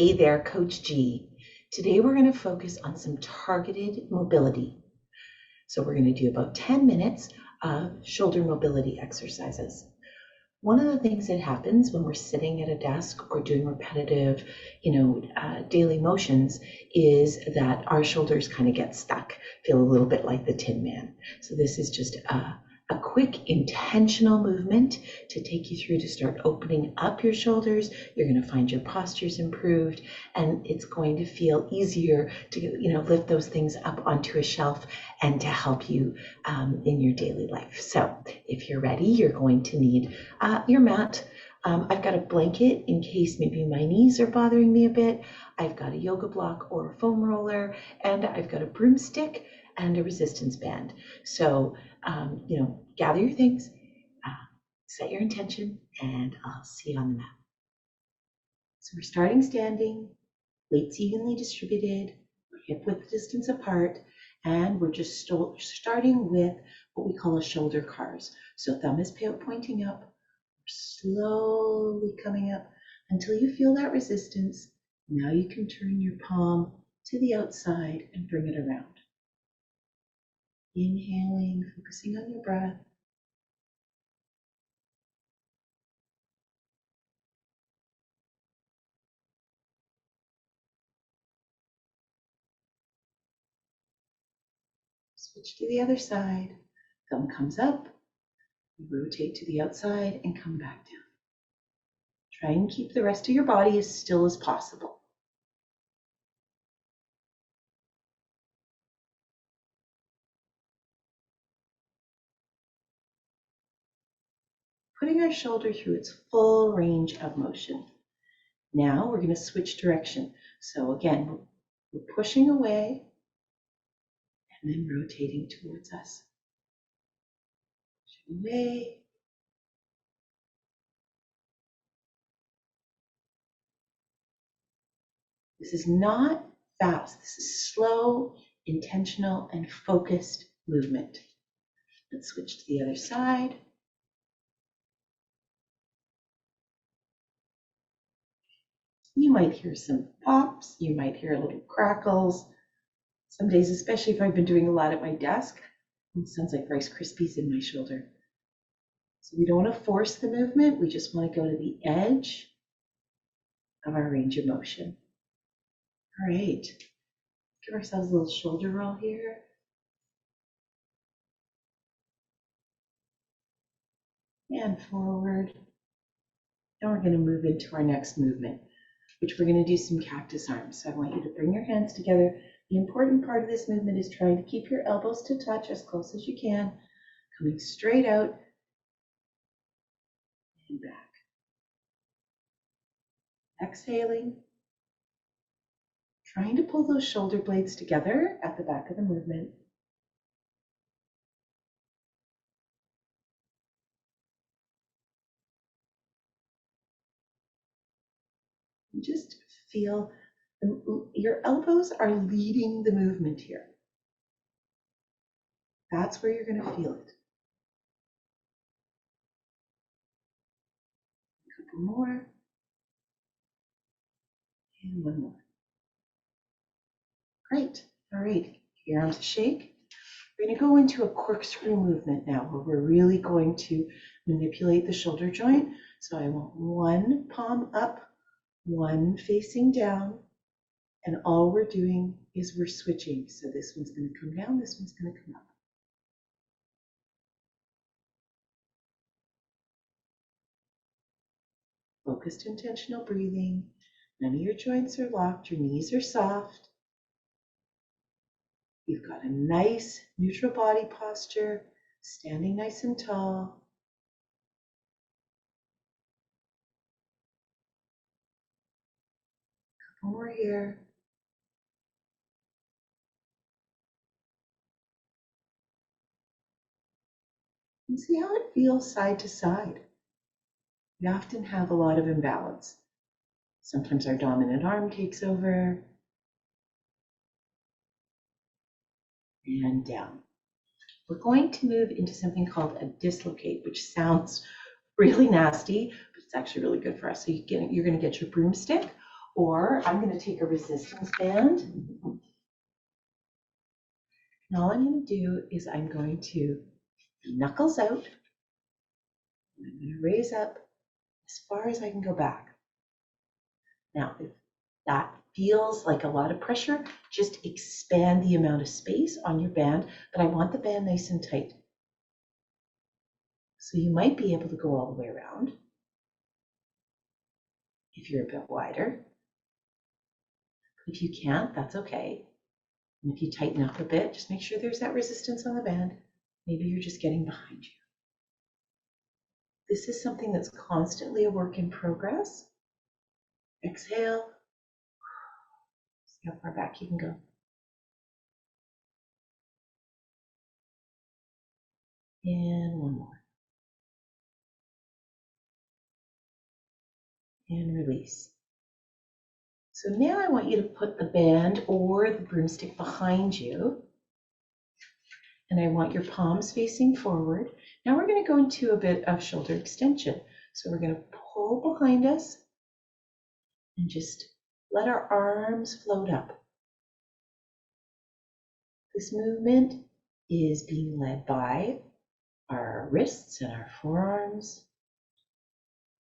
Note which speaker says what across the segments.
Speaker 1: Hey there, Coach G. Today we're going to focus on some targeted mobility. So we're going to do about 10 minutes of shoulder mobility exercises. One of the things that happens when we're sitting at a desk or doing repetitive, daily motions is that our shoulders kind of get stuck, feel a little bit like the Tin Man. So this is just a quick intentional movement to take you through to start opening up your shoulders. You're going to find your postures improved, and it's going to feel easier to lift those things up onto a shelf and to help you in your daily life. So if you're ready, you're going to need your mat. I've got a blanket in case maybe my knees are bothering me a bit. I've got a yoga block or a foam roller, and I've got a broomstick and a resistance band. So, gather your things, set your intention, and I'll see you on the mat. So we're starting standing, weights evenly distributed, hip width distance apart, and we're just starting with what we call a shoulder cars. So thumb is pointing up, slowly coming up until you feel that resistance. Now you can turn your palm to the outside and bring it around. Inhaling, focusing on your breath. Switch to the other side. Thumb comes up, rotate to the outside and come back down. Try and keep the rest of your body as still as possible. Putting our shoulder through its full range of motion. Now we're going to switch direction. So again, we're pushing away and then rotating towards us. Pushing away. This is not fast. This is slow, intentional, and focused movement. Let's switch to the other side. You might hear some pops, you might hear little crackles. Some days, especially if I've been doing a lot at my desk, it sounds like Rice Krispies in my shoulder. So we don't want to force the movement, we just want to go to the edge of our range of motion. All right, give ourselves a little shoulder roll here. And forward. Now we're going to move into our next movement, which we're going to do some cactus arms. So I want you to bring your hands together. The important part of this movement is trying to keep your elbows to touch as close as you can, coming straight out and back. Exhaling, trying to pull those shoulder blades together at the back of the movement. And just feel your elbows are leading the movement here. That's where you're going to feel it. A couple more. And one more. Great. All right. Your arms shake. We're going to go into a corkscrew movement now, where we're really going to manipulate the shoulder joint. So I want one palm up, one facing down, and all we're doing is we're switching. So this one's going to come down, this one's going to come up. Focused, intentional breathing. None of your joints are locked, your knees are soft. You've got a nice neutral body posture, standing nice and tall. A couple more here. And see how it feels side to side. We often have a lot of imbalance. Sometimes our dominant arm takes over. And down. We're going to move into something called a dislocate, which sounds really nasty, but it's actually really good for us. So you're going to get your broomstick, Or I'm going to take a resistance band. And all I'm going to do is I'm going to knuckles out. And I'm going to raise up as far as I can go back. Now, if that feels like a lot of pressure, just expand the amount of space on your band, but I want the band nice and tight. So you might be able to go all the way around if you're a bit wider. If you can't, that's okay. And if you tighten up a bit, just make sure there's that resistance on the band. Maybe you're just getting behind you. This is something that's constantly a work in progress. Exhale. See how far back you can go. And one more. And release. So now I want you to put the band or the broomstick behind you. And I want your palms facing forward. Now we're going to go into a bit of shoulder extension. So we're going to pull behind us and just let our arms float up. This movement is being led by our wrists and our forearms.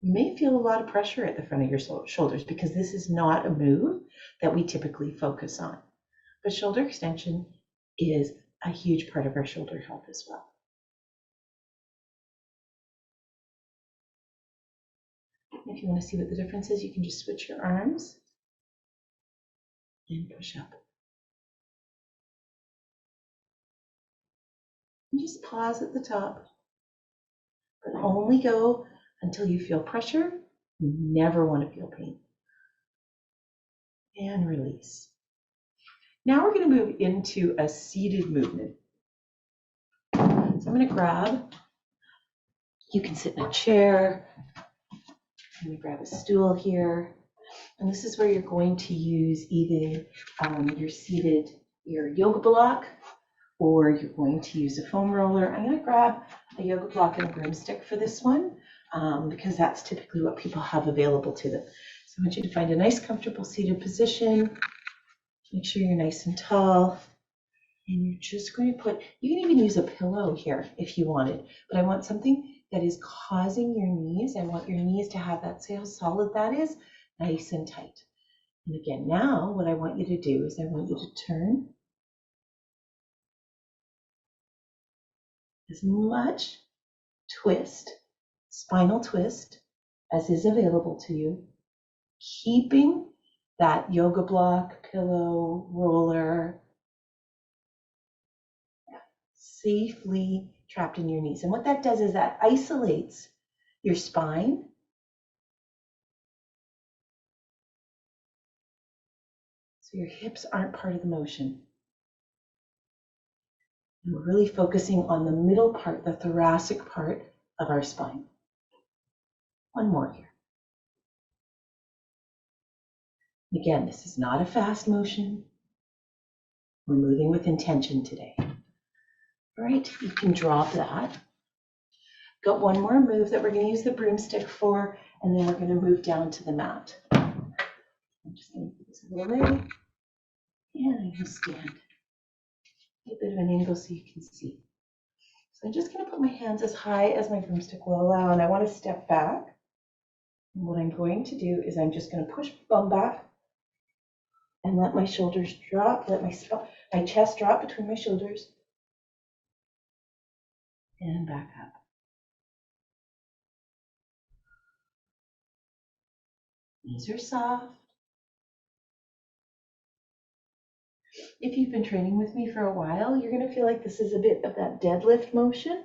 Speaker 1: You may feel a lot of pressure at the front of your shoulders because this is not a move that we typically focus on. But shoulder extension is a huge part of our shoulder health as well. If you want to see what the difference is, you can just switch your arms and push up. And just pause at the top, but only go until you feel pressure. You never want to feel pain. And release. Now we're going to move into a seated movement. So I'm going to grab, you can sit in a chair. I'm going to grab a stool here. And this is where you're going to use either your yoga block, or you're going to use a foam roller. I'm going to grab a yoga block and a broomstick for this one because that's typically what people have available to them. So I want you to find a nice, comfortable seated position. Make sure you're nice and tall. And you're just going to put, you can even use a pillow here if you wanted, but I want something that is causing your knees. I want your knees to have that, see how solid that is, nice and tight. And again, now what I want you to do is I want you to turn as much twist, spinal twist, as is available to you, keeping that yoga block, pillow, roller safely trapped in your knees. And what that does is that isolates your spine. So your hips aren't part of the motion. And we're really focusing on the middle part, the thoracic part of our spine. One more here. Again, this is not a fast motion. We're moving with intention today. All right, you can drop that. Got one more move that we're going to use the broomstick for, and then we're going to move down to the mat. I'm just going to put this a little away, and I'm going to stand a bit of an angle so you can see. So I'm just going to put my hands as high as my broomstick will allow, and I want to step back. And what I'm going to do is I'm just going to push my bum back and let my shoulders drop, let my chest drop between my shoulders, and back up. Knees are soft. If you've been training with me for a while, you're going to feel like this is a bit of that deadlift motion.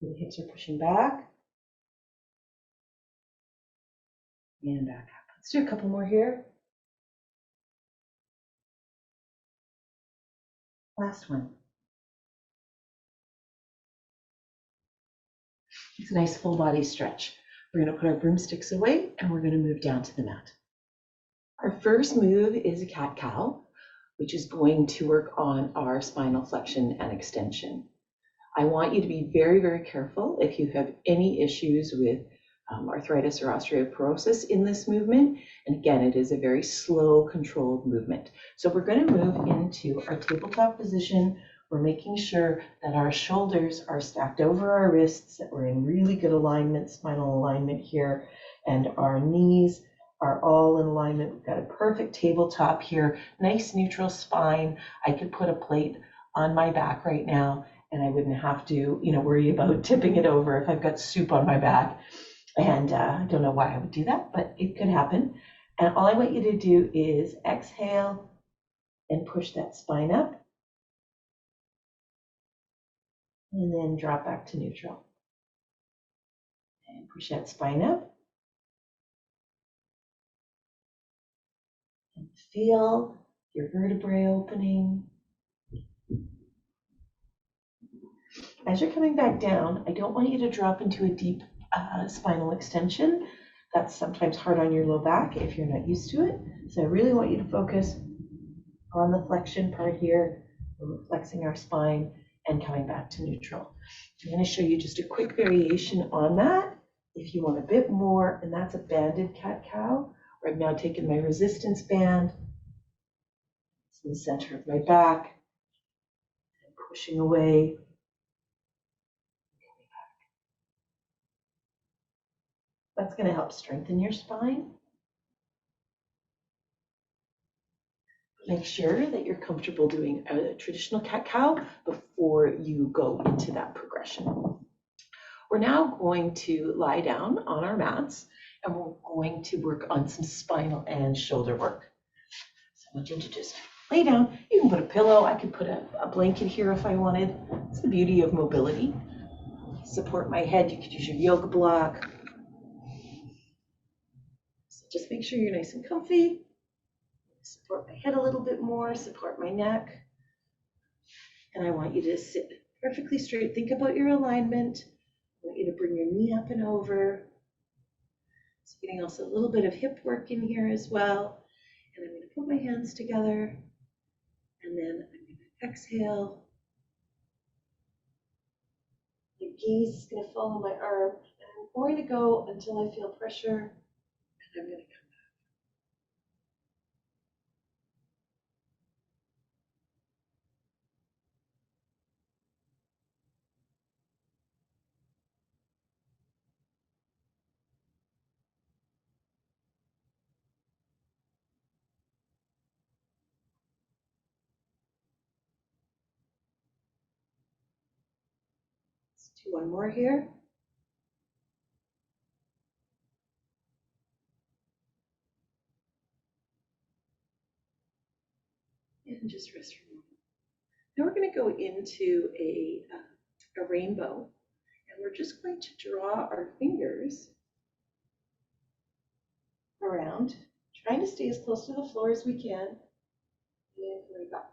Speaker 1: The hips are pushing back and back up. Let's do a couple more here. Last one. It's a nice full body stretch. We're going to put our broomsticks away and we're going to move down to the mat. Our first move is a cat-cow, which is going to work on our spinal flexion and extension. I want you to be very, very careful if you have any issues with arthritis or osteoporosis in this movement. And again, it is a very slow, controlled movement. So we're going to move into our tabletop position. We're making sure that our shoulders are stacked over our wrists, that we're in really good alignment, spinal alignment here, and our knees are all in alignment. We've got a perfect tabletop here, nice neutral spine. I could put a plate on my back right now and I wouldn't have to, worry about tipping it over if I've got soup on my back. And I don't know why I would do that, but it could happen. And all I want you to do is exhale and push that spine up. And then drop back to neutral. And push that spine up. And feel your vertebrae opening. As you're coming back down, I don't want you to drop into a deep spinal extension. That's sometimes hard on your low back if you're not used to it. So I really want you to focus on the flexion part here. We're flexing our spine and coming back to neutral. I'm going to show you just a quick variation on that. If you want a bit more, and that's a banded cat-cow, where I've now taken my resistance band. It's in the center of my back, and pushing away. That's going to help strengthen your spine. Make sure that you're comfortable doing a traditional cat-cow before you go into that progression. We're now going to lie down on our mats and we're going to work on some spinal and shoulder work. So I want you to just lay down. You can put a pillow. I could put a blanket here if I wanted. It's the beauty of mobility. Support my head. You could use your yoga block. So just make sure you're nice and comfy. Support my head a little bit more, support my neck. And I want you to sit perfectly straight. Think about your alignment. I want you to bring your knee up and over. So getting also a little bit of hip work in here as well. And I'm going to put my hands together. And then I'm going to exhale. My gaze is going to follow my arm. And I'm going to go until I feel pressure. And I'm going to come. Let's do one more here. And just rest for a moment. Now we're going to go into a rainbow, and we're just going to draw our fingers around, trying to stay as close to the floor as we can, and coming back.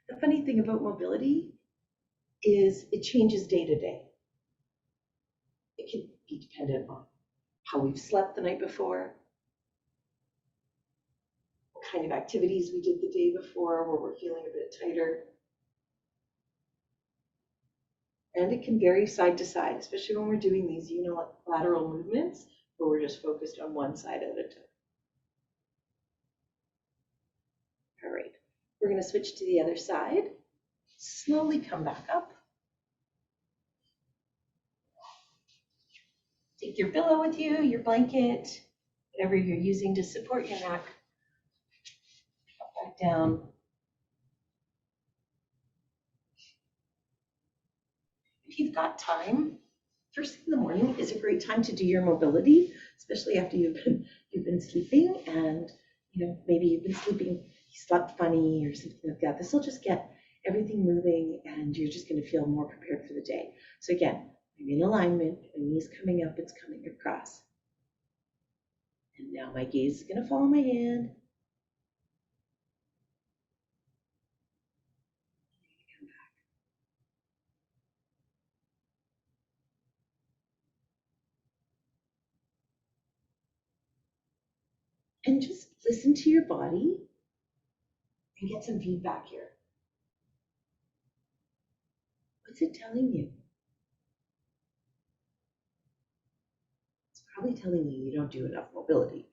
Speaker 1: The funny thing about mobility is it changes day to day. It can be dependent on how we've slept the night before, what kind of activities we did the day before where we're feeling a bit tighter. And it can vary side to side, especially when we're doing these unilateral movements where we're just focused on one side at a time. All right, we're going to switch to the other side. Slowly come back up. Take your pillow with you, your blanket, whatever you're using to support your neck. Drop back down. If you've got time, first thing in the morning is a great time to do your mobility, especially after you've been sleeping and maybe you've been sleeping, you slept funny or something like that. This will just get everything moving and you're just going to feel more prepared for the day. So again, I'm in alignment, my knee's coming up, it's coming across. And now my gaze is going to follow my hand. Come back. And just listen to your body and get some feedback here. What's it telling you? probably telling you you don't do enough mobility.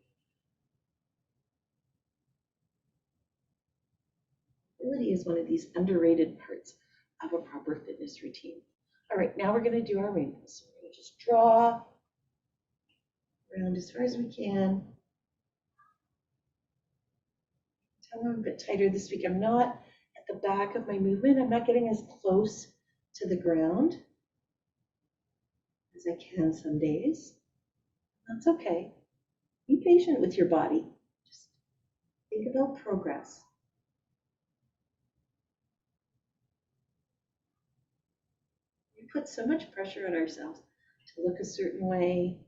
Speaker 1: Mobility is one of these underrated parts of a proper fitness routine. All right, now we're going to do our rainbows. So we're going to just draw around as far as we can. I'm a bit tighter this week. I'm not at the back of my movement. I'm not getting as close to the ground as I can some days. That's okay. Be patient with your body. Just think about progress. We put so much pressure on ourselves to look a certain way,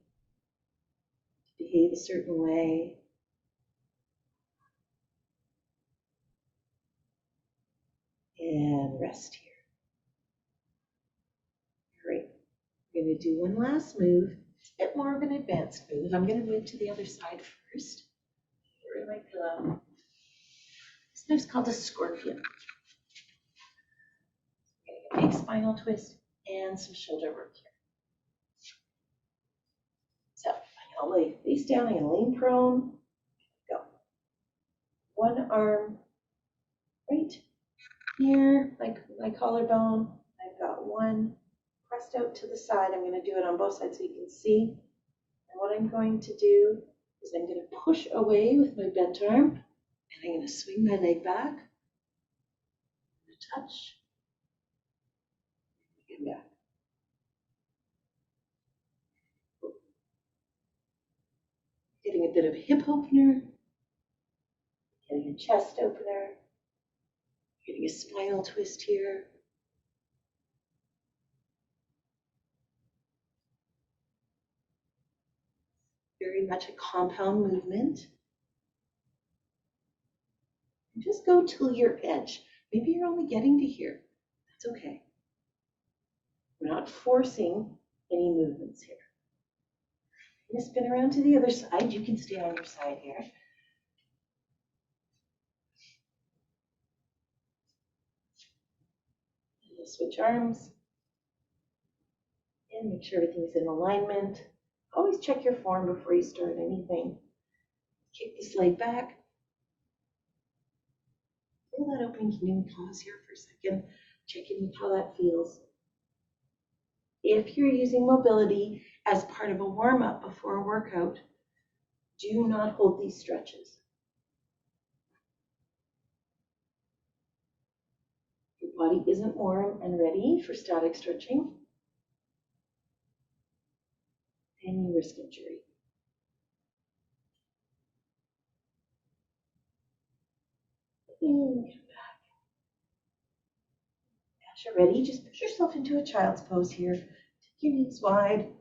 Speaker 1: to behave a certain way. And rest here. All right, we're going to do one last move. It's a bit more of an advanced move. I'm going to move to the other side first. Get rid of my pillow. This move's called a scorpion. I'm going to get a big spinal twist and some shoulder work here. So I'm going to lay face down. I'm going to lean prone. Go. One arm right here, like my collarbone. I've got one pressed out to the side. I'm going to do it on both sides so you can see. And what I'm going to do is I'm going to push away with my bent arm, and I'm going to swing my leg back. Touch. And back. Getting a bit of a hip opener. Getting a chest opener. Getting a spinal twist here. Very much a compound movement. And just go till your edge. Maybe you're only getting to here. That's okay. We're not forcing any movements here. I'm going to spin around to the other side. You can stay on your side here. And we'll switch arms. And make sure everything's in alignment. Always check your form before you start anything. Kick this leg back. Feel that opening. Can you pause here for a second? Check in with how that feels. If you're using mobility as part of a warm-up before a workout, do not hold these stretches. Your body isn't warm and ready for static stretching, and you risk injury. And come back. As you're ready, just push yourself into a child's pose here. Take your knees wide.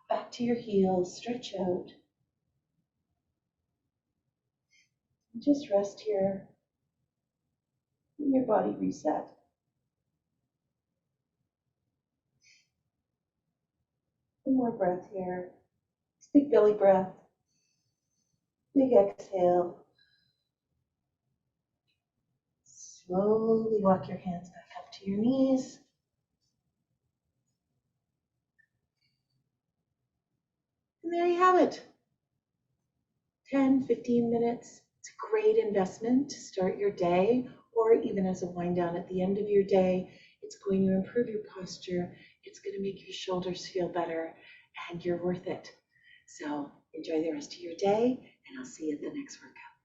Speaker 1: Back to your heels, stretch out. And just rest here. And your body reset. One more breath here. Big belly breath. Big exhale. Slowly walk your hands back up to your knees. And there you have it. 10, 15 minutes. It's a great investment to start your day, or even as a wind down at the end of your day. It's going to improve your posture. It's going to make your shoulders feel better, and you're worth it. So enjoy the rest of your day, and I'll see you at the next workout.